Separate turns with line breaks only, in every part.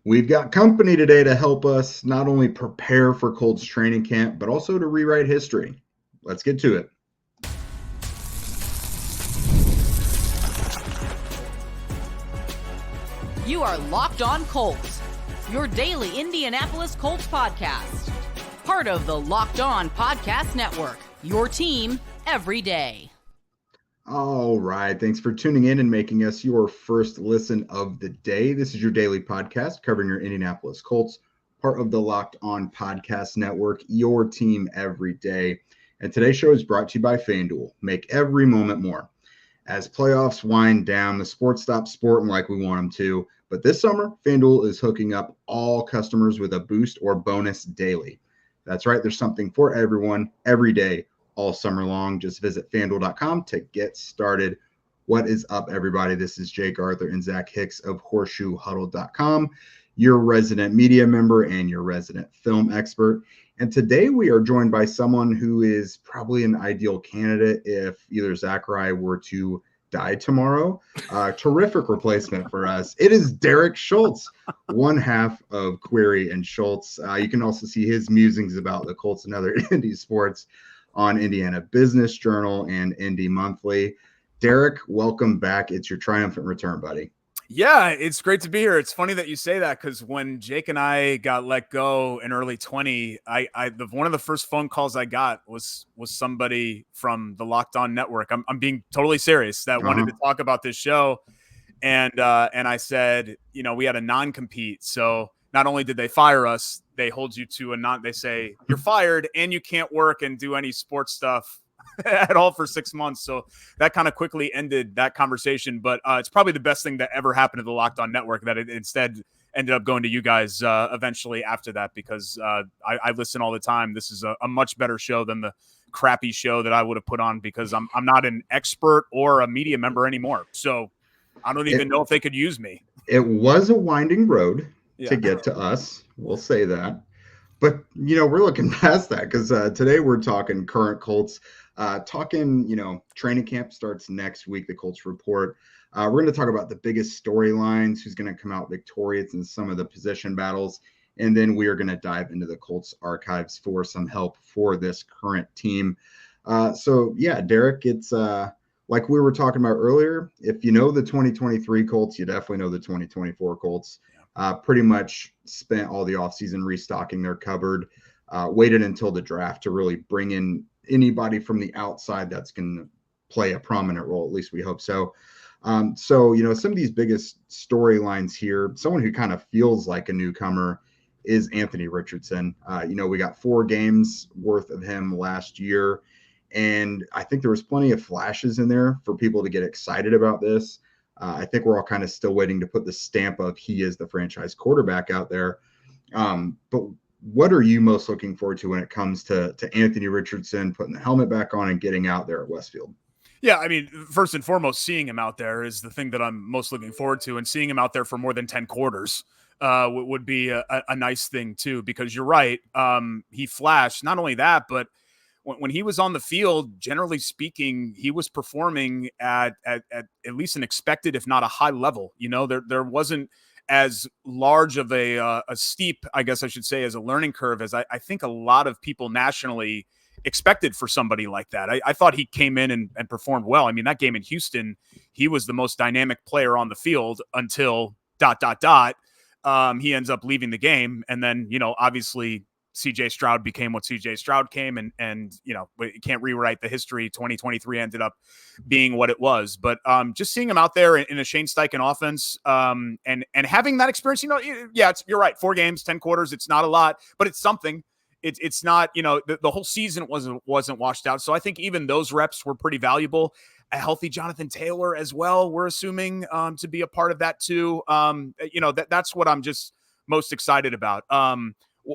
We've got company today to help us not only prepare for Colts training camp, but also to rewrite history. Let's get to it.
You are Locked On Colts, your daily Indianapolis Colts podcast. Part of the Locked On Podcast Network, your team every day.
All right. Thanks for tuning in and making us your first listen of the day. This is your daily podcast covering your Indianapolis Colts, part of the Locked On Podcast Network, your team every day. And today's show is brought to you by FanDuel. Make every moment more. As playoffs wind down, the sports stop sporting like we want them to. But this summer, FanDuel is hooking up all customers with a boost or bonus daily. That's right. There's something for everyone every day, all summer long. Just visit FanDuel.com to get started. What is up, everybody? This is Jake Arthur and Zach Hicks of HorseshoeHuddle.com, your resident media member and your resident film expert. And today we are joined by someone who is probably an ideal candidate if either Zach or I were to die tomorrow. Terrific replacement for us. It is Derek Schultz, one half of Query and Schultz. You can also see his musings about the Colts and other Indy sports on Indiana Business Journal and Indy Monthly. Derek, welcome back. It's your triumphant return, buddy.
Yeah, it's great to be here. It's funny that you say that because when Jake and I got let go in early 20, one of the first phone calls I got was somebody from the Locked On Network. I'm being totally serious that wanted to talk about this show, and I said, we had a non-compete, so not only did they fire us, they hold you to they say you're fired and you can't work and do any sports stuff at all for 6 months. So that kind of quickly ended that conversation. But it's probably the best thing that ever happened to the Locked On Network that it instead ended up going to you guys eventually after that, because I listen all the time. This is a much better show than the crappy show that I would have put on because I'm not an expert or a media member anymore. So I don't even know if they could use me.
It was a winding road to get to us. We'll say that. But, we're looking past that because today we're talking current Colts, training camp starts next week, the Colts report. We're going to talk about the biggest storylines, who's going to come out victorious in some of the position battles. And then we are going to dive into the Colts archives for some help for this current team. Derek, it's like we were talking about earlier. If you know the 2023 Colts, you definitely know the 2024 Colts. Pretty much spent all the offseason restocking their cupboard, waited until the draft to really bring in anybody from the outside that's going to play a prominent role. At least we hope so. Some of these biggest storylines here, someone who kind of feels like a newcomer is Anthony Richardson. We got 4 games worth of him last year, and I think there was plenty of flashes in there for people to get excited about this. I think we're all kind of still waiting to put the stamp of he is the franchise quarterback out there. But what are you most looking forward to when it comes to Anthony Richardson putting the helmet back on and getting out there at Westfield?
Yeah, I mean, first and foremost, seeing him out there is the thing that I'm most looking forward to, and seeing him out there for more than 10 quarters would be a nice thing too, because you're right. He flashed. Not only that, but when he was on the field, generally speaking, he was performing at least an expected, if not a high level. There wasn't as large of a steep, I guess I should say, as a learning curve as I think a lot of people nationally expected for somebody like that. I thought he came in and performed well. I mean, that game in Houston, he was the most dynamic player on the field until ... He ends up leaving the game. And then, obviously CJ Stroud became what CJ Stroud came, and you can't rewrite the history. 2023 ended up being what it was, but just seeing him out there in a Shane Steichen offense, and having that experience, you're right. 4 games, 10 quarters. It's not a lot, but it's something. It's not, the whole season wasn't washed out. So I think even those reps were pretty valuable. A healthy Jonathan Taylor as well, we're assuming to be a part of that too. That's what I'm just most excited about.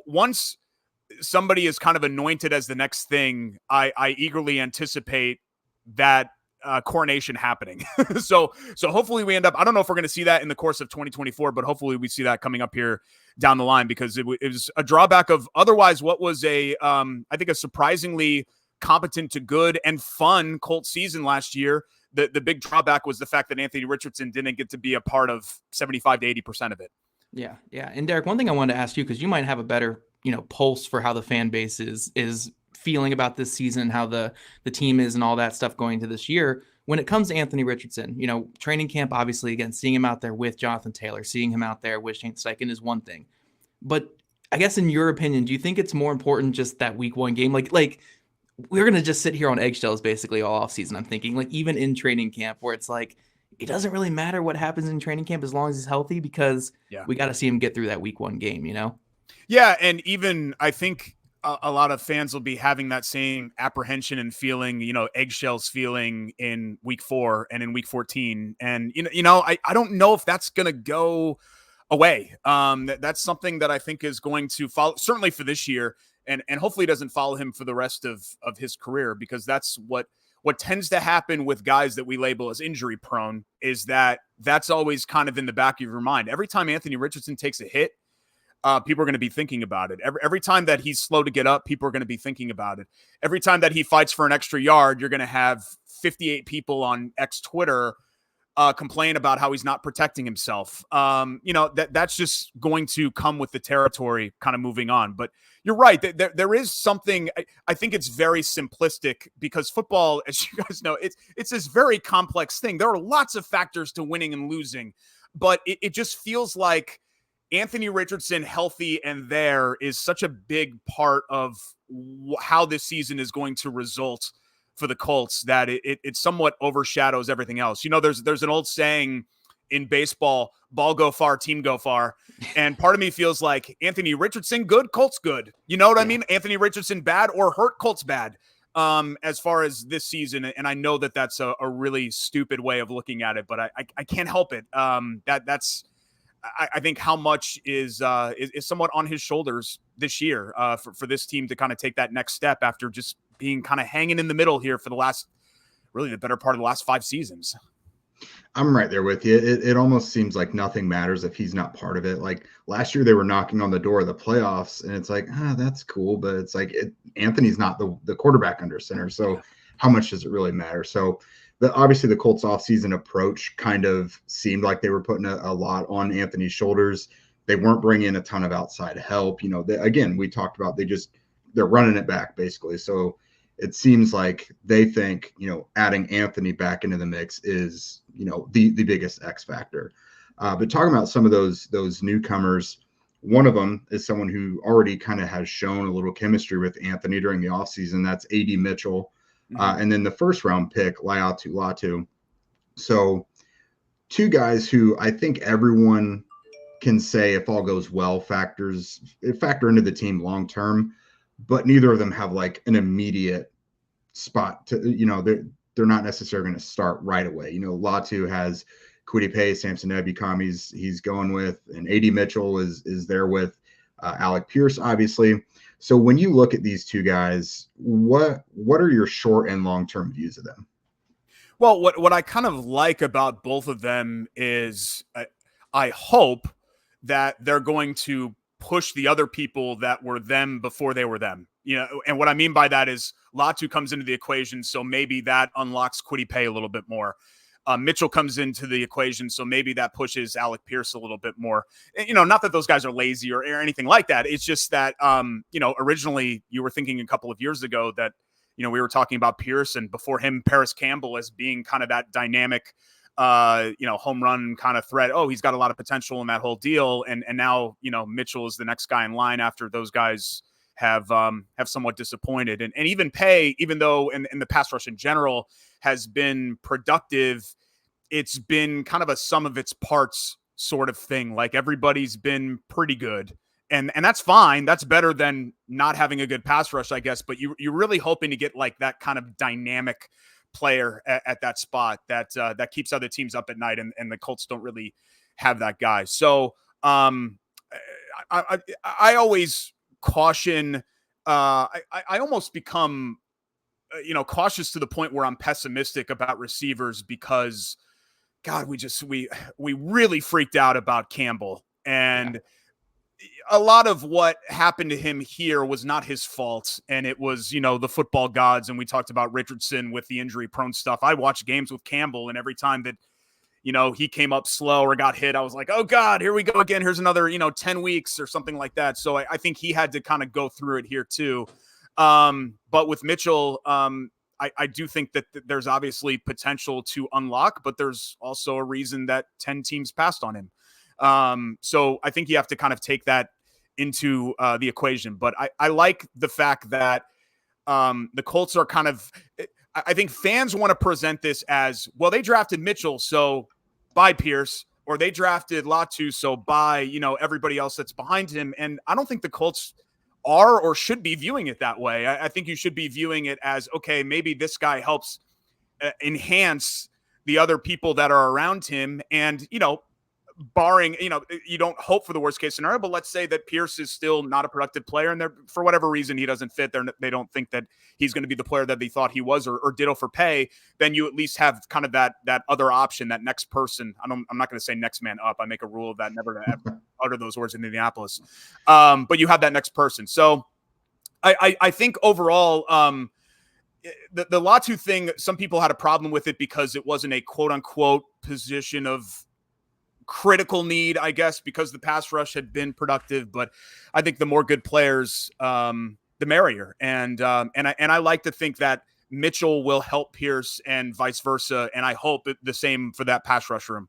Once somebody is kind of anointed as the next thing, I eagerly anticipate that coronation happening. So hopefully we end up, I don't know if we're going to see that in the course of 2024, but hopefully we see that coming up here down the line, because it was a drawback of otherwise what was I think a surprisingly competent to good and fun Colts season last year. The big drawback was the fact that Anthony Richardson didn't get to be a part of 75 to 80% of it.
Yeah. And Derek, one thing I wanted to ask you, because you might have a better, pulse for how the fan base is feeling about this season, how the team is and all that stuff going to this year. When it comes to Anthony Richardson, training camp, obviously, again, seeing him out there with Jonathan Taylor, seeing him out there with Shane Steichen is one thing. But I guess in your opinion, do you think it's more important just that week one game? Like we're going to just sit here on eggshells basically all off season. I'm thinking like even in training camp where it's like, it doesn't really matter what happens in training camp as long as he's healthy because we got to see him get through that week one game,
Yeah. And even I think a lot of fans will be having that same apprehension and feeling, eggshells feeling in week 4 and in week 14. And, I don't know if that's going to go away. That's something that I think is going to follow certainly for this year and hopefully doesn't follow him for the rest of his career, because that's what tends to happen with guys that we label as injury prone is that's always kind of in the back of your mind. Every time Anthony Richardson takes a hit, people are going to be thinking about it. Every time that he's slow to get up, people are going to be thinking about it. Every time that he fights for an extra yard, you're going to have 58 people on X Twitter complain about how he's not protecting himself. That's just going to come with the territory kind of moving on. But you're right. There is something, I think it's very simplistic because football, as you guys know, it's this very complex thing. There are lots of factors to winning and losing, but it just feels like Anthony Richardson healthy and there is such a big part of how this season is going to result for the Colts that it somewhat overshadows everything else. There's an old saying in baseball, ball go far, team go far. And part of me feels like Anthony Richardson, good, Colts good. You know what I mean? Anthony Richardson bad or hurt, Colts bad as far as this season. And I know that that's a really stupid way of looking at it, but I can't help it. That's I think how much is somewhat on his shoulders this year for this team to kind of take that next step after just being kind of hanging in the middle here for the better part of the last 5 seasons.
I'm right there with you. It almost seems like nothing matters if he's not part of it. Like last year they were knocking on the door of the playoffs and it's like, that's cool. But it's like Anthony's not the quarterback under center. So how much does it really matter? So obviously the Colts offseason approach kind of seemed like they were putting a lot on Anthony's shoulders. They weren't bringing in a ton of outside help. Again, we talked about they're running it back basically. So it seems like they think, adding Anthony back into the mix is, the biggest X factor. But talking about some of those newcomers, one of them is someone who already kind of has shown a little chemistry with Anthony during the offseason. That's A.D. Mitchell. And then the first round pick, Laiatu Latu. So 2 guys who I think everyone can say, if all goes well, factor into the team long term, but neither of them have like an immediate spot to, they're not necessarily going to start right away. Latu has Kwity Paye, Samson Ebukam he's going with, and A.D. Mitchell is there with Alec Pierce, obviously. So when you look at these 2 guys, what are your short and long-term views of them?
Well, what I kind of like about both of them is I hope that they're going to push the other people that were them before they were them. And what I mean by that is Latu comes into the equation, so maybe that unlocks Kwity Paye a little bit more. Mitchell comes into the equation, so maybe that pushes Alec Pierce a little bit more. Not that those guys are lazy or anything like that. It's just that, originally you were thinking a couple of years ago that, we were talking about Pierce and before him, Paris Campbell as being kind of that dynamic, home run kind of threat. Oh, he's got a lot of potential in that whole deal. And now, Mitchell is the next guy in line after those guys have somewhat disappointed. And even Paye, even though in the pass rush in general has been productive, it's been kind of a sum of its parts sort of thing. Like everybody's been pretty good. And that's fine. That's better than not having a good pass rush, I guess. But you're really hoping to get like that kind of dynamic player at that spot that keeps other teams up at night. And the Colts don't really have that guy. So I always caution. I almost become, cautious to the point where I'm pessimistic about receivers because, God, we really freaked out about Campbell. And a lot of what happened to him here was not his fault. And it was, the football gods. And we talked about Richardson with the injury prone stuff. I watched games with Campbell, and every time that he came up slow or got hit, I was like, oh God, here we go again. Here's another, 10 weeks or something like that. So I think he had to kind of go through it here too. But with Mitchell, I do think that there's obviously potential to unlock, but there's also a reason that 10 teams passed on him. So I think you have to kind of take that into the equation. But I like the fact that the Colts are kind of, I think fans want to present this as, well, they drafted Mitchell, so buy Pierce, or they drafted Latu, so buy, everybody else that's behind him. And I don't think the Colts are or should be viewing it that way. I think you should be viewing it as, okay, maybe this guy helps enhance the other people that are around him. And, barring, you don't hope for the worst case scenario, but let's say that Pierce is still not a productive player and for whatever reason he doesn't fit there. They don't think that he's going to be the player that they thought he was, or ditto for pay. Then you at least have kind of that other option, that next person. I'm not going to say next man up. I make a rule of that, never to utter those words in Indianapolis. But you have that next person. So I think overall, the Latu thing, some people had a problem with it because it wasn't a quote unquote position of critical need, I guess, because the pass rush had been productive. But I think the more good players, the merrier. And I like to think that Mitchell will help Pierce and vice versa. And I hope the same for that pass rush room.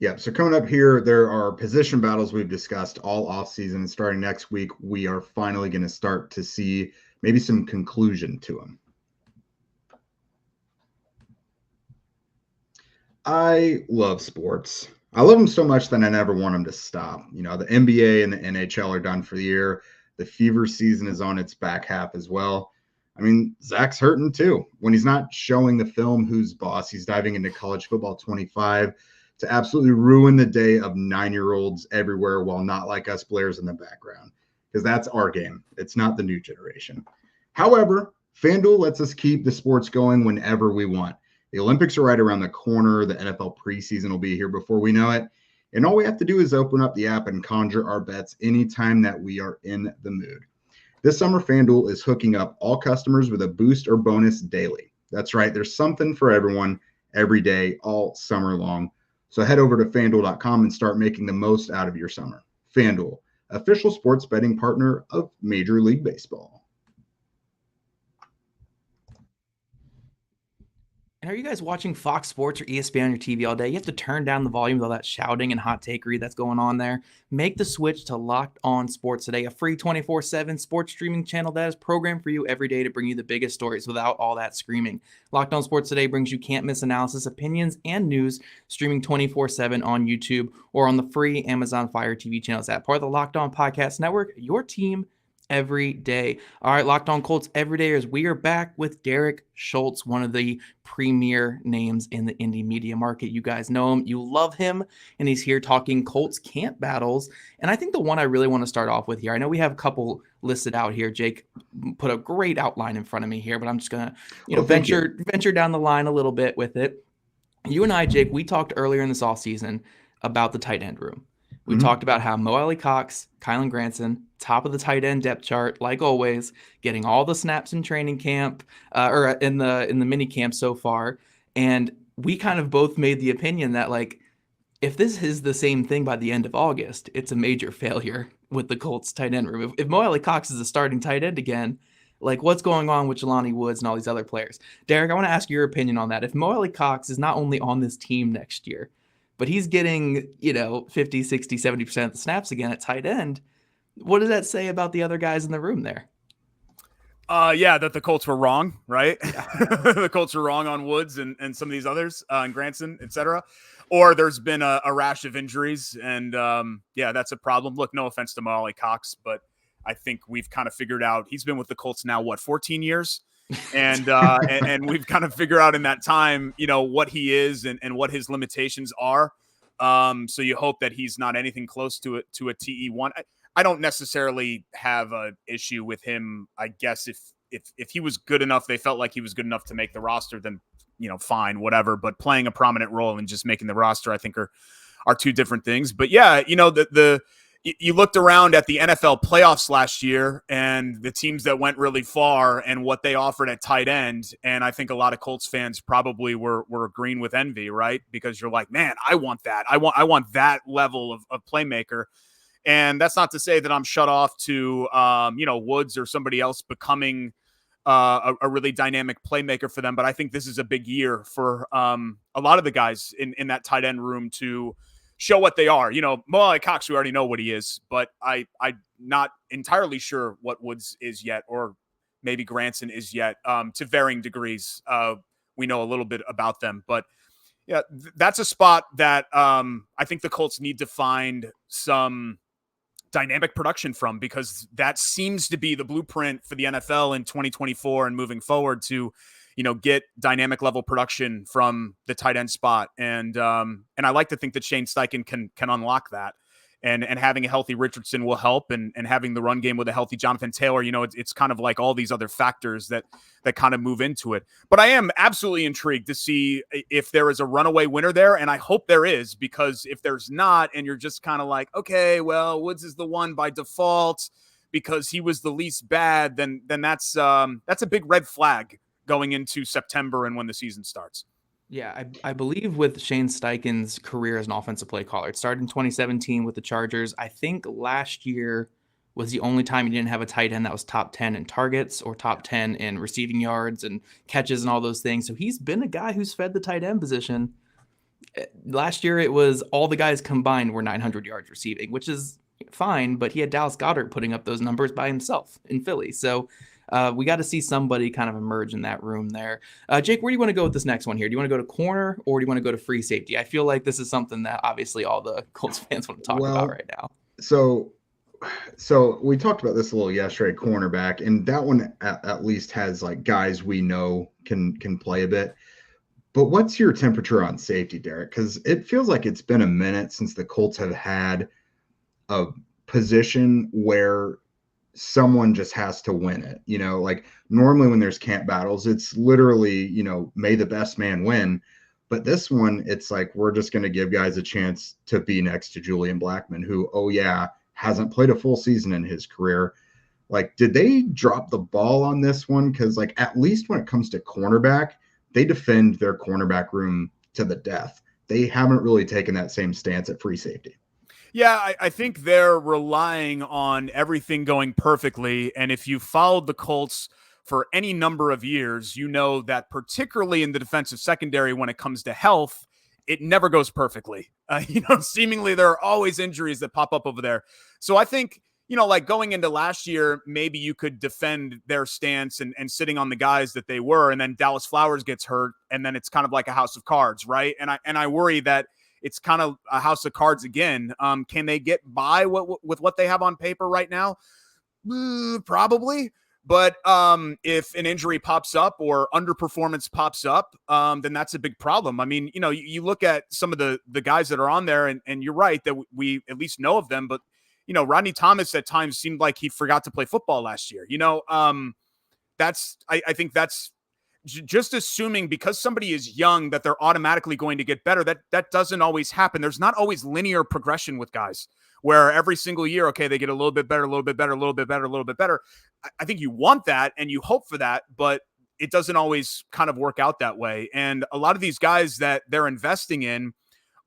Yeah. So coming up here, there are position battles we've discussed all offseason. Starting next week, we are finally going to start to see maybe some conclusion to them. I love sports. I love them so much that I never want them to stop. The NBA and the NHL are done for the year. The fever season is on its back half as well. I mean, Zach's hurting too. When he's not showing the film Who's Boss, he's diving into College Football 25 to absolutely ruin the day of 9-year-olds everywhere while not like us blares in the background, because that's our game. It's not the new generation. However, FanDuel lets us keep the sports going whenever we want. The Olympics are right around the corner. The NFL preseason will be here before we know it. And all we have to do is open up the app and conjure our bets anytime that we are in the mood. This summer, FanDuel is hooking up all customers with a boost or bonus daily. That's right. There's something for everyone every day, all summer long. So head over to FanDuel.com and start making the most out of your summer. FanDuel, official sports betting partner of Major League Baseball.
And are you guys watching Fox Sports or ESPN on your TV all day? You have to turn down the volume with all that shouting and hot takery that's going on there. Make the switch to Locked On Sports Today, a free 24/7 sports streaming channel that is programmed for you every day to bring you the biggest stories without all that screaming. Locked On Sports Today brings you can't-miss analysis, opinions, and news streaming 24/7 on YouTube or on the free Amazon Fire TV channels app. Part of the Locked On Podcast Network, your team every day. All right, Locked On Colts Everydayers, we are back with Derek Schultz, one of the premier names in the indie media market. You guys know him, you love him, and he's here talking Colts camp battles. And I think the one I really want to start off with here, I know we have a couple listed out here. Jake put a great outline in front of me here, but I'm just going to venture down the line a little bit with it. You and I, Jake, we talked earlier in this offseason about the tight end room. We talked about how Mo Alley-Cox, Kylan Granson, top of the tight end depth chart, like always, getting all the snaps in training camp or in the mini camp so far. And we kind of both made the opinion that, like, if this is the same thing by the end of August, it's a major failure with the Colts tight end room. If Mo Alley-Cox is a starting tight end again, like, what's going on with Jelani Woods and all these other players? Derek, I want to ask your opinion on that. If Mo Alley-Cox is not only on this team next year, but he's getting, 50, 60, 70% of the snaps again at tight end, what does that say about the other guys in the room there?
That the Colts were wrong, right? The Colts were wrong on Woods and some of these others, and Granson, et cetera. Or there's been a rash of injuries, and that's a problem. Look, no offense to Mo Alley-Cox, but I think we've kind of figured out he's been with the Colts now, 14 years? And we've kind of figured out in that time, what he is and what his limitations are. So you hope that he's not anything close to a TE1. I don't necessarily have an issue with him. I guess if he was good enough, they felt like he was good enough to make the roster, then, fine, whatever. But playing a prominent role and just making the roster, I think are two different things. But yeah, you looked around at the NFL playoffs last year and the teams that went really far and what they offered at tight end. And I think a lot of Colts fans probably were agreeing with envy, right? Because you're like, man, I want that. I want that level of playmaker. And that's not to say that I'm shut off to, Woods or somebody else becoming a really dynamic playmaker for them. But I think this is a big year for a lot of the guys in that tight end room to show what they are. Mo Cox, we already know what he is, but I'm not entirely sure what Woods is yet, or maybe Granson is yet, to varying degrees. We know a little bit about them, but yeah, that's a spot that I think the Colts need to find some dynamic production from, because that seems to be the blueprint for the NFL in 2024 and moving forward to, get dynamic level production from the tight end spot. And I like to think that Shane Steichen can unlock that, and having a healthy Richardson will help, and having the run game with a healthy Jonathan Taylor, it's kind of like all these other factors that kind of move into it. But I am absolutely intrigued to see if there is a runaway winner there. And I hope there is, because if there's not, and you're just kind of like, okay, well, Woods is the one by default because he was the least bad, then that's a big red flag going into September and when the season starts.
Yeah, I believe with Shane Steichen's career as an offensive play caller, it started in 2017 with the Chargers. I think last year was the only time he didn't have a tight end that was top 10 in targets or top 10 in receiving yards and catches and all those things. So he's been a guy who's fed the tight end position. Last year, it was all the guys combined were 900 yards receiving, which is fine, but he had Dallas Goedert putting up those numbers by himself in Philly. So we got to see somebody kind of emerge in that room there. Jake, where do you want to go with this next one here? Do you want to go to corner, or do you want to go to free safety? I feel like this is something that obviously all the Colts fans want to talk about right now.
So we talked about this a little yesterday, cornerback, and that one at least has like guys we know can play a bit. But what's your temperature on safety, Derek? Because it feels like it's been a minute since the Colts have had a position where someone just has to win it. Like normally when there's camp battles, it's literally, may the best man win. But this one, it's like, we're just going to give guys a chance to be next to Julian Blackmon, who, hasn't played a full season in his career. Like, did they drop the ball on this one? Because like, at least when it comes to cornerback, they defend their cornerback room to the death. They haven't really taken that same stance at free safety.
Yeah, I think they're relying on everything going perfectly. And if you followed the Colts for any number of years, you know that particularly in the defensive secondary, when it comes to health, it never goes perfectly. Seemingly there are always injuries that pop up over there. So I think, like going into last year, maybe you could defend their stance and sitting on the guys that they were. And then Dallas Flowers gets hurt. And then it's kind of like a house of cards, right? And I worry that it's kind of a house of cards again. Can they get by with what they have on paper right now? Probably. But if an injury pops up or underperformance pops up, then that's a big problem. I mean, you look at some of the guys that are on there, and you're right that we at least know of them. But, Rodney Thomas at times seemed like he forgot to play football last year. I think that's just assuming because somebody is young that they're automatically going to get better. That doesn't always happen. There's not always linear progression with guys where every single year, okay, they get a little bit better, a little bit better, a little bit better, a little bit better. I think you want that and you hope for that, but it doesn't always kind of work out that way. And a lot of these guys that they're investing in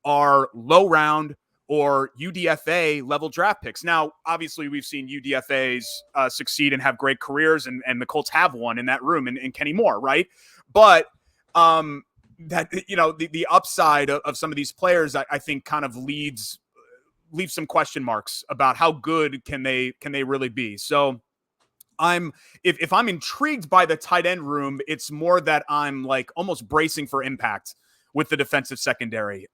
are low round or UDFA level draft picks. Now, obviously, we've seen UDFAs succeed and have great careers, and the Colts have one in that room, and Kenny Moore, right? But that the upside of some of these players, I think, kind of leaves some question marks about how good can they really be. So if I'm intrigued by the tight end room, it's more that I'm like almost bracing for impact with the defensive secondary.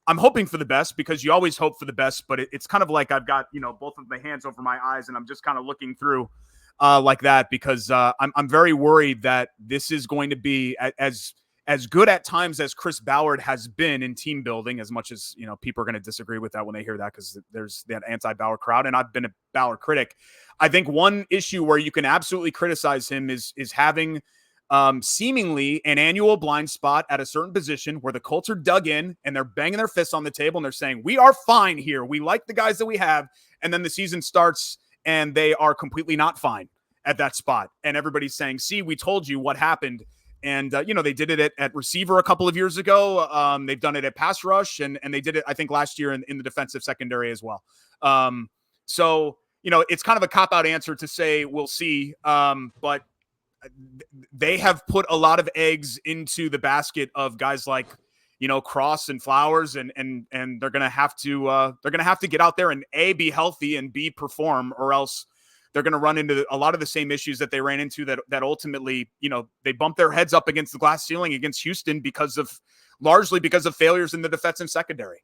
I'm hoping for the best because you always hope for the best, but it's kind of like I've got, both of my hands over my eyes and I'm just kind of looking through like that because I'm very worried that this is going to be as good at times as Chris Ballard has been in team building, as much as, people are going to disagree with that when they hear that because there's that anti-Ballard crowd. And I've been a Ballard critic. I think one issue where you can absolutely criticize him is having seemingly an annual blind spot at a certain position where the Colts are dug in and they're banging their fists on the table and they're saying, we are fine here. We like the guys that we have. And then the season starts and they are completely not fine at that spot. And everybody's saying, see, we told you what happened. And, they did it at receiver a couple of years ago. They've done it at pass rush and they did it, I think, last year in the defensive secondary as well. So, it's kind of a cop-out answer to say we'll see. But they have put a lot of eggs into the basket of guys like, Cross and Flowers, and they're going to have to get out there and A, be healthy and B, perform, or else they're going to run into a lot of the same issues that they ran into that ultimately, they bumped their heads up against the glass ceiling against Houston largely because of failures in the defensive secondary.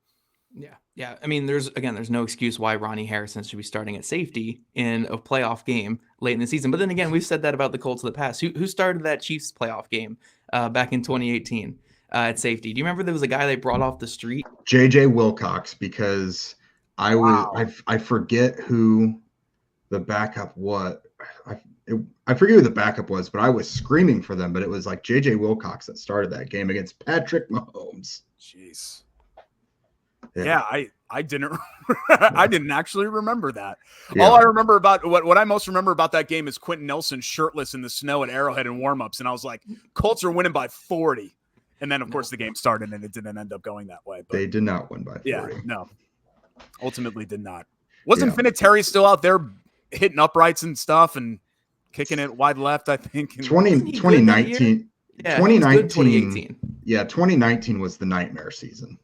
Yeah. I mean, there's no excuse why Ronnie Harrison should be starting at safety in a playoff game late in the season. But then again, we've said that about the Colts in the past. Who started that Chiefs playoff game back in 2018 at safety? Do you remember there was a guy they brought off the street?
JJ Wilcox, because I forget who the backup was. I forget who the backup was, but I was screaming for them. But it was like JJ Wilcox that started that game against Patrick Mahomes.
Jeez. Yeah, I didn't I didn't actually remember that. Yeah. All I remember about what I most remember about that game is Quentin Nelson shirtless in the snow at Arrowhead in warmups, and I was like, Colts are winning by 40. And then of course the game started and it didn't end up going that way. But
they did not win by 40.
Yeah, no. Ultimately did not. Wasn't Vinatieri still out there hitting uprights and stuff and kicking it wide left, I think?
2019.
Yeah,
2019. Yeah, 2019 was the nightmare season.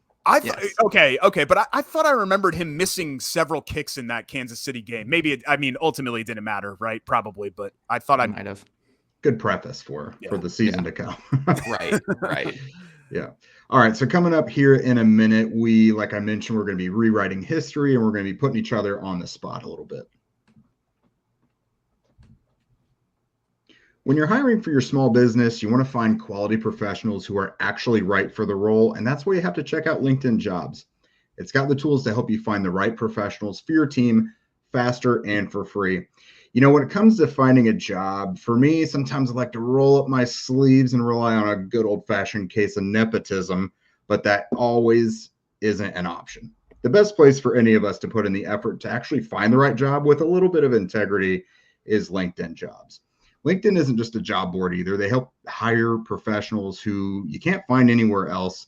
Okay, but I thought I remembered him missing several kicks in that Kansas City game. Maybe ultimately it didn't matter, right? Probably, but I thought I
might have.
Good preface for the season to come.
Right.
Yeah. All right. So coming up here in a minute, like I mentioned, we're going to be rewriting history and we're going to be putting each other on the spot a little bit. When you're hiring for your small business, you want to find quality professionals who are actually right for the role, and that's why you have to check out LinkedIn Jobs. It's got the tools to help you find the right professionals for your team faster and for free. When it comes to finding a job, for me, sometimes I like to roll up my sleeves and rely on a good old-fashioned case of nepotism, but that always isn't an option. The best place for any of us to put in the effort to actually find the right job with a little bit of integrity is LinkedIn Jobs. LinkedIn isn't just a job board either. They help hire professionals who you can't find anywhere else,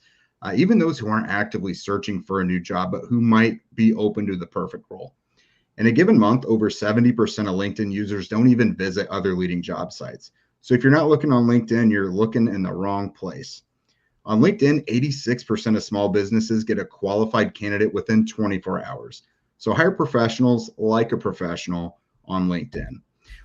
even those who aren't actively searching for a new job, but who might be open to the perfect role. In a given month, over 70% of LinkedIn users don't even visit other leading job sites. So if you're not looking on LinkedIn, you're looking in the wrong place. On LinkedIn, 86% of small businesses get a qualified candidate within 24 hours. So hire professionals like a professional on LinkedIn.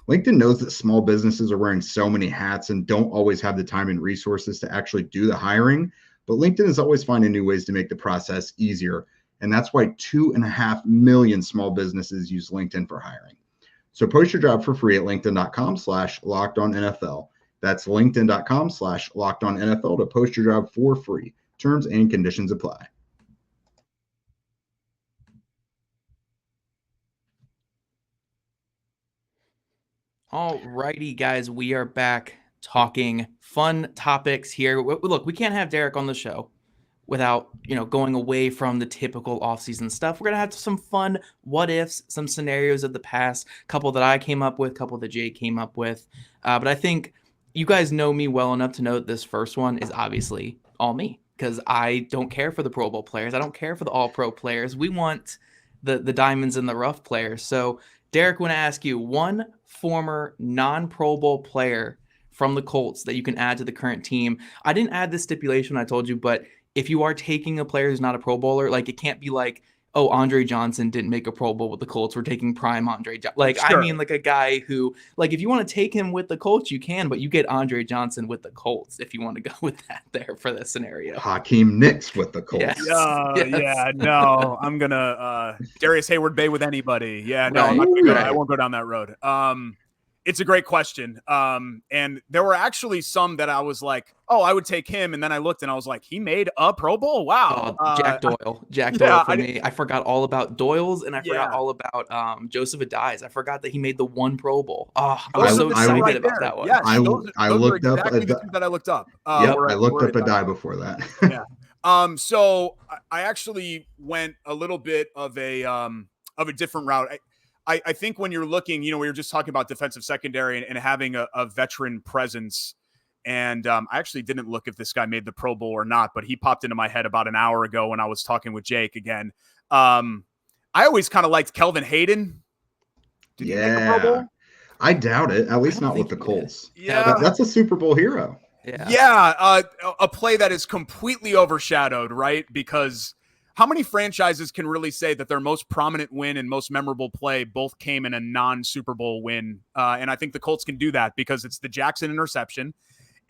LinkedIn knows that small businesses are wearing so many hats and don't always have the time and resources to actually do the hiring, but LinkedIn is always finding new ways to make the process easier. And that's why 2.5 million small businesses use LinkedIn for hiring. So post your job for free at linkedin.com/lockedonnfl. That's linkedin.com/lockedonnfl to post your job for free. Terms and conditions apply.
All righty, guys, we are back talking fun topics here. Look, we can't have Derek on the show without, going away from the typical offseason stuff. We're going to have some fun what ifs, some scenarios of the past, a couple that I came up with, a couple that Jay came up with. But I think you guys know me well enough to know that this first one is obviously all me because I don't care for the Pro Bowl players. I don't care for the All-Pro players. We want the diamonds in the rough players. So Derek, I want to ask you one former non-Pro Bowl player from the Colts that you can add to the current team. I didn't add this stipulation I told you, but if you are taking a player who's not a Pro Bowler, like it can't be like, oh, Andre Johnson didn't make a Pro Bowl with the Colts. We're taking prime Andre Johnson. Like, sure. I mean, like a guy who, like, if you want to take him with the Colts, you can, but you get Andre Johnson with the Colts if you want to go with that there for this scenario.
Hakeem Nicks with the Colts.
Yes. Yeah, no, I'm going to Darius Hayward Bay with anybody. Yeah, no, right. I won't go down that road. It's a great question. And there were actually some that I was like, oh, I would take him. And then I looked and I was like, he made a Pro Bowl? Wow.
Jack Doyle for me. I forgot all about Doyle's, and I forgot all about Joseph Adai's. I forgot that he made the one Pro Bowl. Oh, I was so excited about that one.
Yes,
I looked up
exactly the two that I looked up.
I looked up Adai before that.
Yeah. So I actually went a little bit of a different route. I think when you're looking, we were just talking about defensive secondary and having a veteran presence. And I actually didn't look if this guy made the Pro Bowl or not, but he popped into my head about an hour ago when I was talking with Jake again. I always kind of liked Kelvin Hayden. Did he make a Pro Bowl?
I doubt it, at least not with the Colts.
Yeah.
That's a Super Bowl hero.
Yeah. A play that is completely overshadowed, right? Because how many franchises can really say that their most prominent win and most memorable play both came in a non-Super Bowl win? And I think the Colts can do that because it's the Jackson interception,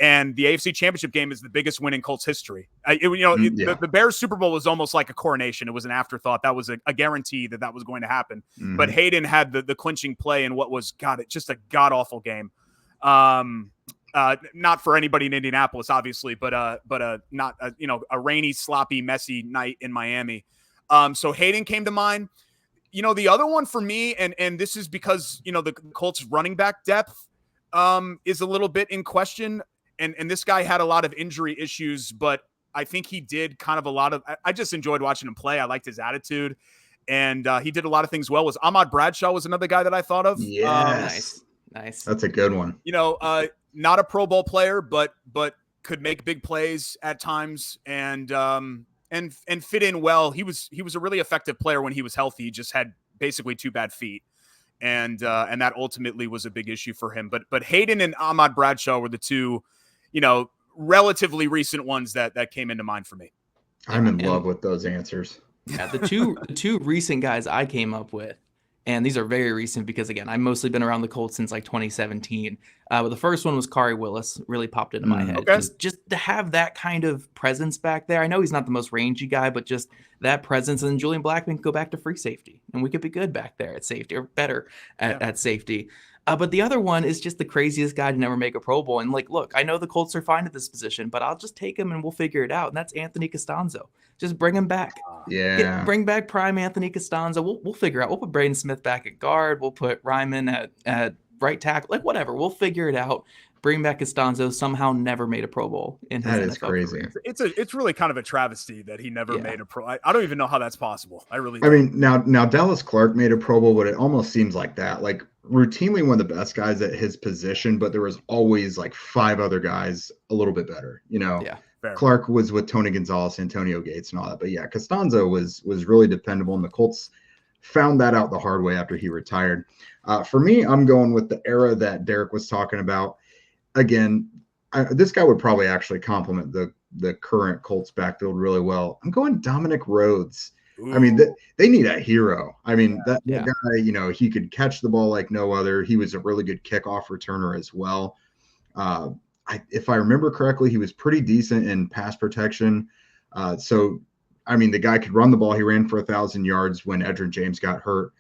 and the AFC Championship game is the biggest win in Colts history. The Bears Super Bowl was almost like a coronation. It was an afterthought. That was a guarantee that was going to happen. Mm-hmm. But Hayden had the clinching play in what was just a god-awful game. Not for anybody in Indianapolis, obviously, but not a rainy, sloppy, messy night in Miami. So Hayden came to mind. The other one for me, and this is because the Colts running back depth is a little bit in question, and this guy had a lot of injury issues, but I think he did kind of a lot of. I just enjoyed watching him play. I liked his attitude, and he did a lot of things well. Ahmad Bradshaw was another guy that I thought of.
Yes.
Nice.
That's a good one.
Not a Pro Bowl player, but could make big plays at times and fit in well. He was a really effective player when he was healthy. He just had basically 2 bad feet, and that ultimately was a big issue for him. But Hayden and Ahmad Bradshaw were the two, relatively recent ones that came into mind for me.
I'm in love with those answers.
Yeah, the two recent guys I came up with. And these are very recent because, again, I've mostly been around the Colts since like 2017. But the first one was Kari Willis, really popped into my head.
Okay.
Just to have that kind of presence back there. I know he's not the most rangy guy, but just that presence. And then Julian Blackman could go back to free safety. And we could be good back there at safety, or better at safety. But the other one is just the craziest guy to never make a Pro Bowl. And look, I know the Colts are fine at this position, but I'll just take him and we'll figure it out. And that's Anthony Costanzo. Just bring him back. Bring back prime Anthony Costanzo. We'll figure it out. We'll put Braden Smith back at guard. We'll put Ryman at right tackle. Whatever. We'll figure it out. Bring back Costanzo. Somehow never made a Pro Bowl in his NFL
crazy.
career.
It's really kind of a travesty that he never made a Pro. I don't even know how that's possible. I
mean, now Dallas Clark made a Pro Bowl, but it almost seems like that. Like routinely one of the best guys at his position, but there was always like 5 other guys a little bit better.
Fair.
Clark was with Tony Gonzalez, Antonio Gates, and all that. But yeah, Costanzo was really dependable, and the Colts found that out the hard way after he retired. For me, I'm going with the era that Derek was talking about. Again, this guy would probably actually complement the current Colts backfield really well. I'm going Dominic Rhodes. Ooh. I mean, they need a hero. I mean, that guy, he could catch the ball like no other. He was a really good kickoff returner as well. If I remember correctly, he was pretty decent in pass protection. So, I mean, the guy could run the ball. He ran for 1,000 yards when Edgerrin James got hurt.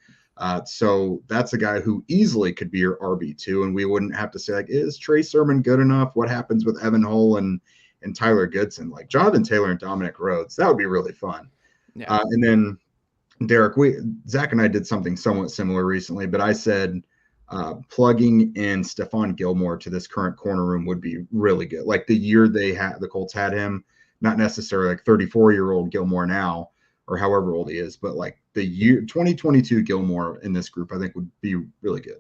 So that's a guy who easily could be your RB2, and we wouldn't have to say, like, is Trey Sermon good enough? What happens with Evan Hull and Tyler Goodson? Like Jonathan Taylor and Dominic Rhodes, that would be really fun. Yeah. And then, Derek, Zach and I did something somewhat similar recently, but I said plugging in Stephon Gilmore to this current corner room would be really good. Like the year the Colts had him, not necessarily like 34-year-old Gilmore now, or however old he is, but like the year 2022 Gilmore in this group, I think would be really good.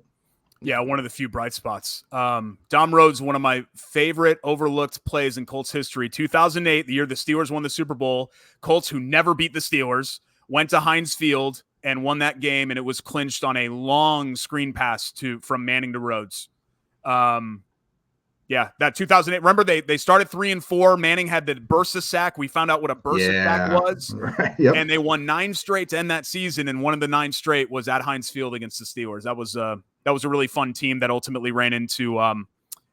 Yeah, one of the few bright spots. Dom Rhodes, one of my favorite overlooked plays in Colts history. 2008, the year the Steelers won the Super Bowl. Colts, who never beat the Steelers, went to Heinz Field and won that game, and it was clinched on a long screen pass from Manning to Rhodes. Yeah, that 2008. Remember, they started 3-4. Manning had the Bursa sack. We found out what a Bursa sack was.
Right. Yep.
And they won 9 straight to end that season, and one of the 9 straight was at Heinz Field against the Steelers. That was a really fun team that ultimately ran into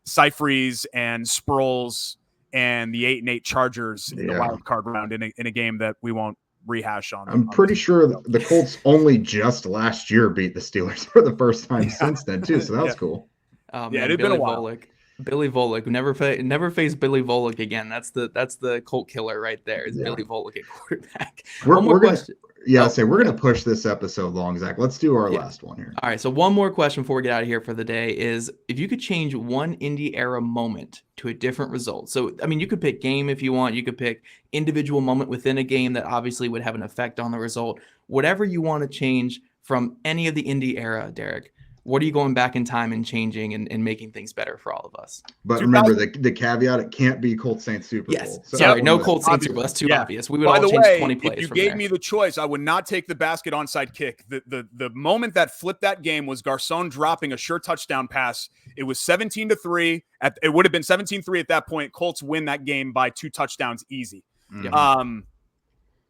Seifries and Sproles and the 8-8 Chargers in the wild card round in a game that we won't rehash on.
I'm pretty sure the Colts only just last year beat the Steelers for the first time since then too. So that was cool.
Yeah,
Man,
it had been a while.
Billy Volek, never face Billy Volek again. That's the Colt killer right there. Is Billy Volek at quarterback? One more question.
We're gonna push this episode long, Zach. Let's do our last one here.
All right, so one more question before we get out of here for the day is, if you could change one Indy-era moment to a different result. So, I mean, you could pick game if you want. You could pick individual moment within a game that obviously would have an effect on the result. Whatever you want to change from any of the Indy era, Derek, what are you going back in time and changing and making things better for all of us?
But remember the caveat, it can't be Colts Saints Super Bowl.
Yes. So sorry, no Colts Saints Super Bowl. That's too obvious. We would all change 20 plays.
If you gave me the choice, I would not take the basket onside kick. The moment that flipped that game was Garcon dropping a sure touchdown pass. It was 17-3. It would have been 17-3 at that point. Colts win that game by 2 touchdowns easy. Mm-hmm.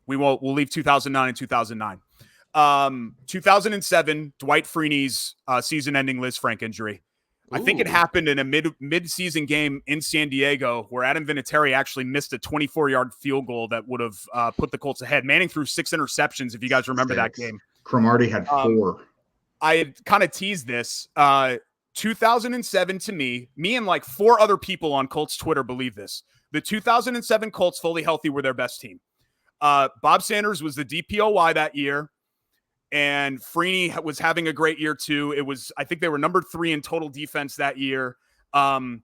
We'll leave 2009 and 2009. 2007, Dwight Freeney's season-ending Liz Frank injury. I think it happened in a mid-season game in San Diego where Adam Vinatieri actually missed a 24-yard field goal that would have put the Colts ahead. Manning threw 6 interceptions, if you guys remember that game.
Cromartie had 4.
I had kind of teased this. 2007, to me and like 4 other people on Colts Twitter believe this. The 2007 Colts, fully healthy, were their best team. Bob Sanders was the DPOY that year. And Freeney was having a great year too. I think they were number 3 in total defense that year. And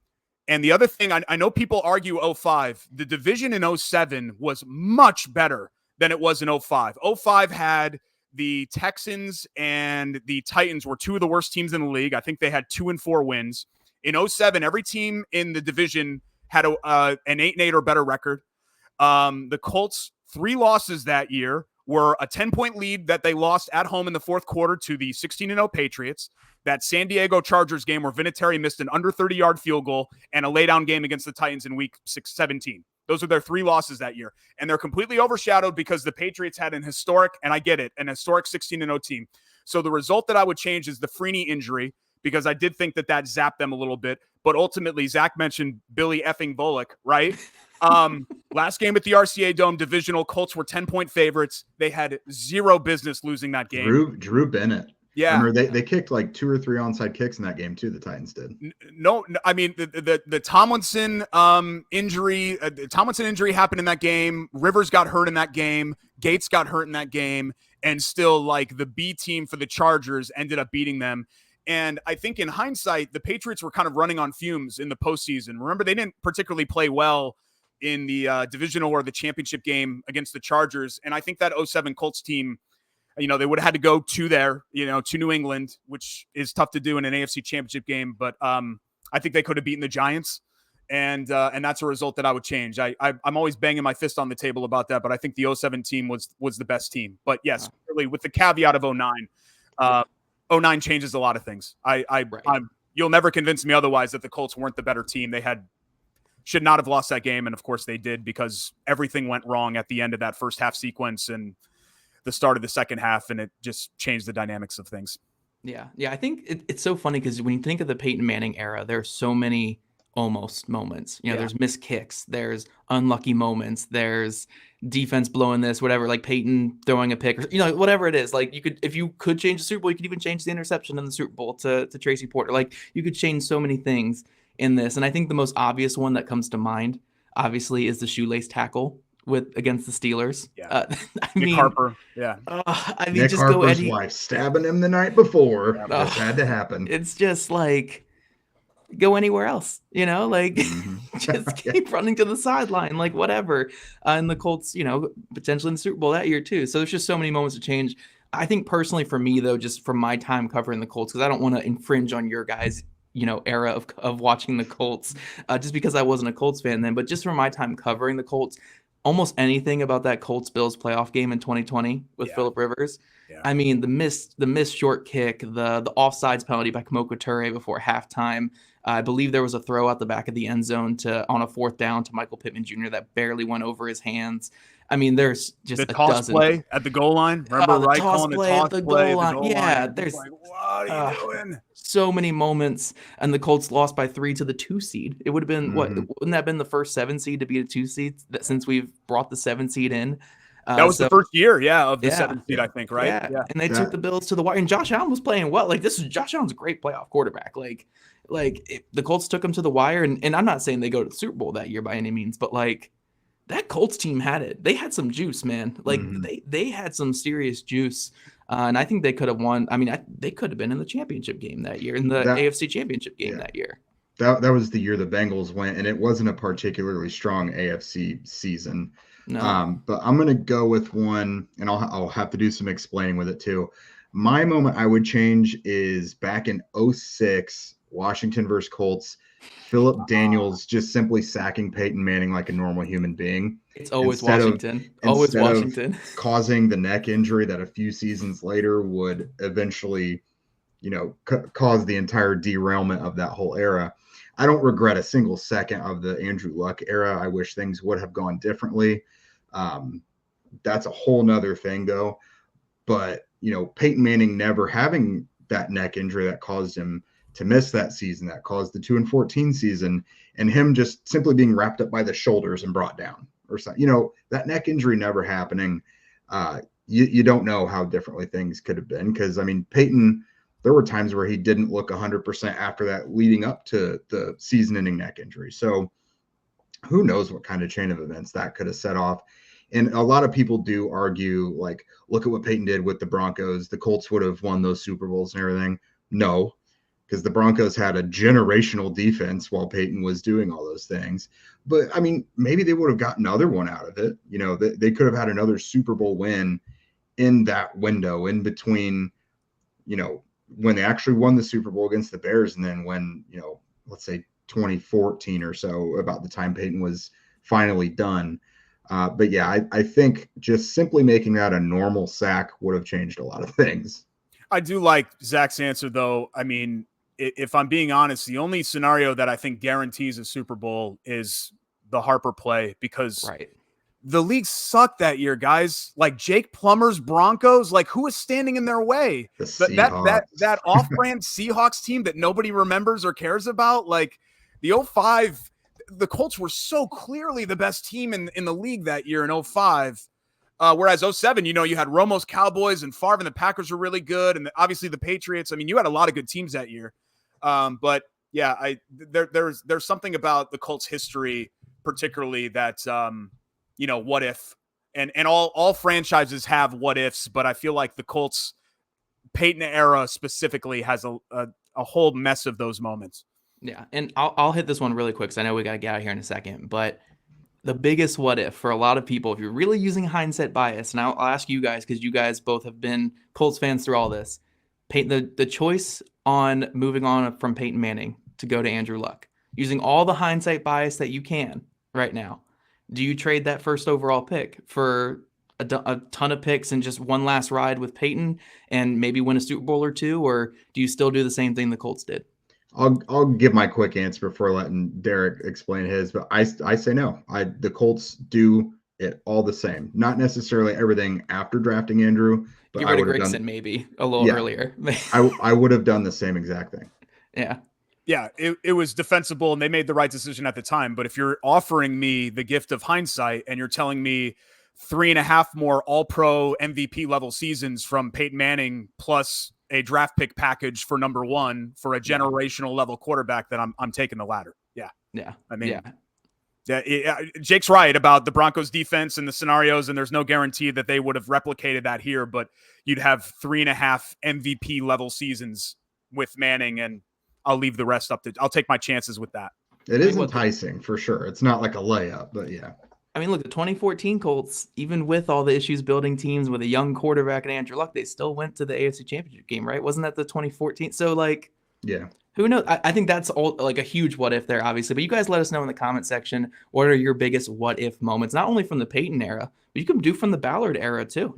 the other thing, I know people argue 05. The division in 07 was much better than it was in 05. 05 had the Texans and the Titans were 2 of the worst teams in the league. I think they had 2 and 4 wins. In 07, every team in the division had an 8-8 or better record. The Colts, 3 losses that year were a 10-point lead that they lost at home in the fourth quarter to the 16-0 Patriots, that San Diego Chargers game where Vinatieri missed an under 30-yard field goal, and a laydown game against the Titans in week 17. Those are their 3 losses that year. And they're completely overshadowed because the Patriots had an historic 16-0 team. So the result that I would change is the Freeney injury, because I did think that zapped them a little bit. But ultimately, Zach mentioned Billy effing Volek, right? Last game at the RCA Dome, divisional, Colts were 10-point favorites. They had 0 business losing that game.
Drew Bennett.
Yeah.
Remember, they kicked like 2 or 3 onside kicks in that game too, the Titans did.
No, I mean, the Tomlinson injury, Tomlinson injury happened in that game. Rivers got hurt in that game. Gates got hurt in that game. And still, like, the B team for the Chargers ended up beating them. And I think in hindsight, the Patriots were kind of running on fumes in the postseason. Remember, they didn't particularly play well in the divisional or the championship game against the Chargers. And I think that 07 Colts team, they would have had to go to New England, which is tough to do in an AFC championship game. But I think they could have beaten the Giants. And that's a result that I would change. I'm always banging my fist on the table about that, but I think the 07 team was the best team. But yes, really, with the caveat of 09, 09 changes a lot of things. You'll never convince me otherwise that the Colts weren't the better team. They should not have lost that game, and of course they did, because everything went wrong at the end of that first half sequence and the start of the second half, and it just changed the dynamics of things.
Yeah. I think it's so funny because when you think of the Peyton Manning era, there are so many almost moments. There's missed kicks, there's unlucky moments, there's defense blowing this, whatever, like Peyton throwing a pick, or whatever it is. Like, if you could change the Super Bowl, you could even change the interception in the Super Bowl to Tracy Porter. Like, you could change so many things in this. And I think the most obvious one that comes to mind, obviously, is the shoelace tackle against the Steelers.
Yeah. Nick Harper. Yeah.
Nick just Harper's wife stabbing him the night before. That had to happen.
It's just like, go anywhere else, just keep running to the sideline, like whatever. And the Colts, potentially in the Super Bowl that year too. So there's just so many moments to change. I think personally for me though, just from my time covering the Colts, because I don't want to infringe on your guys' era of watching the Colts, just because I wasn't a Colts fan then, but just from my time covering the Colts, almost anything about that Colts-Bills playoff game in 2020 with Phillip Rivers. Yeah. I mean, the missed short kick, the offsides penalty by Kemoko Toure before halftime. I believe there was a throw out the back of the end zone on a 4th down to Michael Pittman Jr. that barely went over his hands. I mean, there's just
the toss play at the goal line. Remember,
the toss play at the goal line. Yeah,
there's like, what are you doing?
So many moments, and the Colts lost by 3 to the 2 seed. It would have been wouldn't that have been the first 7 seed to beat a 2 seed since we've brought the 7 seed in?
That was the first year, of the 7th seed, I think, right?
Yeah. And they took the Bills to the wire, and Josh Allen was playing well. Like, Josh Allen's a great playoff quarterback. The Colts took him to the wire, and I'm not saying they go to the Super Bowl that year by any means, but like that Colts team had it. They had some juice, man. Like they had some serious juice. And I think they could have won. I mean, they could have been in the championship game that year, in the AFC championship game that year.
That was the year the Bengals went, and it wasn't a particularly strong AFC season. No. But I'm going to go with one, and I'll have to do some explaining with it too. My moment I would change is back in 2006, Washington versus Colts. Philip Daniels just simply sacking Peyton Manning like a normal human being.
It's always Washington. Always Washington.
Causing the neck injury that a few seasons later would eventually, cause the entire derailment of that whole era. I don't regret a single second of the Andrew Luck era. I wish things would have gone differently. That's a whole nother thing, though. But, Peyton Manning never having that neck injury that caused him to miss that season, that caused the 2-14 season, and him just simply being wrapped up by the shoulders and brought down or something. That neck injury never happening. You don't know how differently things could have been, because, Peyton, there were times where he didn't look 100% after that leading up to the season-ending neck injury. So who knows what kind of chain of events that could have set off. And a lot of people do argue, like, look at what Peyton did with the Broncos. The Colts would have won those Super Bowls and everything. No, because the Broncos had a generational defense while Peyton was doing all those things. But, maybe they would have gotten another one out of it. They could have had another Super Bowl win in that window in between, when they actually won the Super Bowl against the Bears, and then when, let's say 2014 or so, about the time Peyton was finally done. But yeah, I think just simply making that a normal sack would have changed a lot of things.
I do like Zach's answer, though. If I'm being honest, the only scenario that I think guarantees a Super Bowl is the Harper play, because the league sucked that year, guys. Like Jake Plummer's Broncos, like who is standing in their way? That off-brand Seahawks team that nobody remembers or cares about. Like the 2005, the Colts were so clearly the best team in the league that year in 2005. Whereas 2007, you had Romo's Cowboys and Favre and the Packers were really good. And obviously the Patriots. You had a lot of good teams that year. But yeah, there's something about the Colts history, particularly that, what if, and all franchises have what ifs, but I feel like the Colts Peyton era specifically has a whole mess of those moments.
Yeah. And I'll hit this one really quick, 'cause I know we got to get out of here in a second, but the biggest what if for a lot of people, if you're really using hindsight bias, and I'll ask you guys, because you guys both have been Colts fans through all this, the choice on moving on from Peyton Manning to go to Andrew Luck, using all the hindsight bias that you can right now, do you trade that first overall pick for a ton of picks and just one last ride with Peyton and maybe win a Super Bowl or two, or do you still do the same thing the Colts did?
I'll give my quick answer before letting Derek explain his, but I say no. The Colts do it all the same. Not necessarily everything after drafting Andrew, but
I would have done maybe a little earlier.
I would have done the same exact thing.
Yeah.
Yeah, it was defensible and they made the right decision at the time. But if you're offering me the gift of hindsight and you're telling me 3.5 more all-pro MVP level seasons from Peyton Manning plus a draft pick package for number one for a generational level quarterback, then I'm taking the latter. Yeah.
Yeah.
Jake's right about the Broncos defense and the scenarios, and there's no guarantee that they would have replicated that here, but you'd have 3.5 MVP level seasons with Manning, and I'll leave the rest up to, I'll take my chances with that.
It is enticing for sure. It's not like a layup, but yeah.
Look, the 2014 Colts, even with all the issues building teams with a young quarterback and Andrew Luck, they still went to the AFC Championship game, right? Wasn't that the 2014? So,
yeah.
Who knows? I think that's all a huge what if there, obviously. But you guys let us know in the comment section, what are your biggest what if moments, not only from the Peyton era, but you can do from the Ballard era too.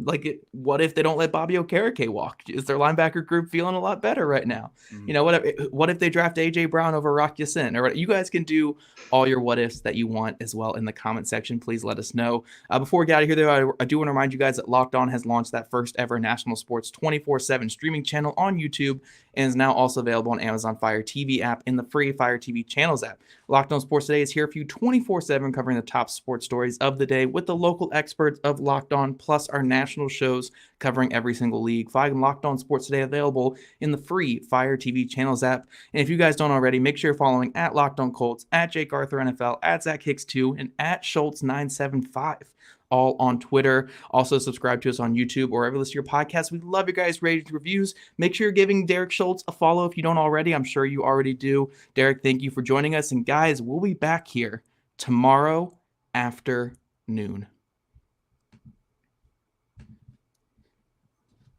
What if they don't let Bobby Okereke walk? Is their linebacker group feeling a lot better right now? Mm-hmm. What if they draft AJ Brown over Rock Ya-Sin? Or you guys can do all your what ifs that you want as well in the comment section. Please let us know. Before we get out of here, though, I do want to remind you guys that Locked On has launched that first ever national sports 24/7 streaming channel on YouTube and is now also available on Amazon Fire TV app and the free Fire TV channels app. Locked On Sports Today is here for you 24/7, covering the top sports stories of the day with the local experts of Locked On, plus our national shows covering every single league. Find Locked On Sports Today available in the free Fire TV channels app. And if you guys don't already, make sure you're following at Locked On Colts, at Jake Arthur NFL, at Zach Hicks 2, and at Schultz 975. All on Twitter. Also subscribe to us on YouTube or wherever you listen to your podcast. We love your guys' ratings, reviews. Make sure you're giving Derek Schultz a follow if you don't already. I'm sure you already do. Derek, thank you for joining us. And guys, we'll be back here tomorrow afternoon.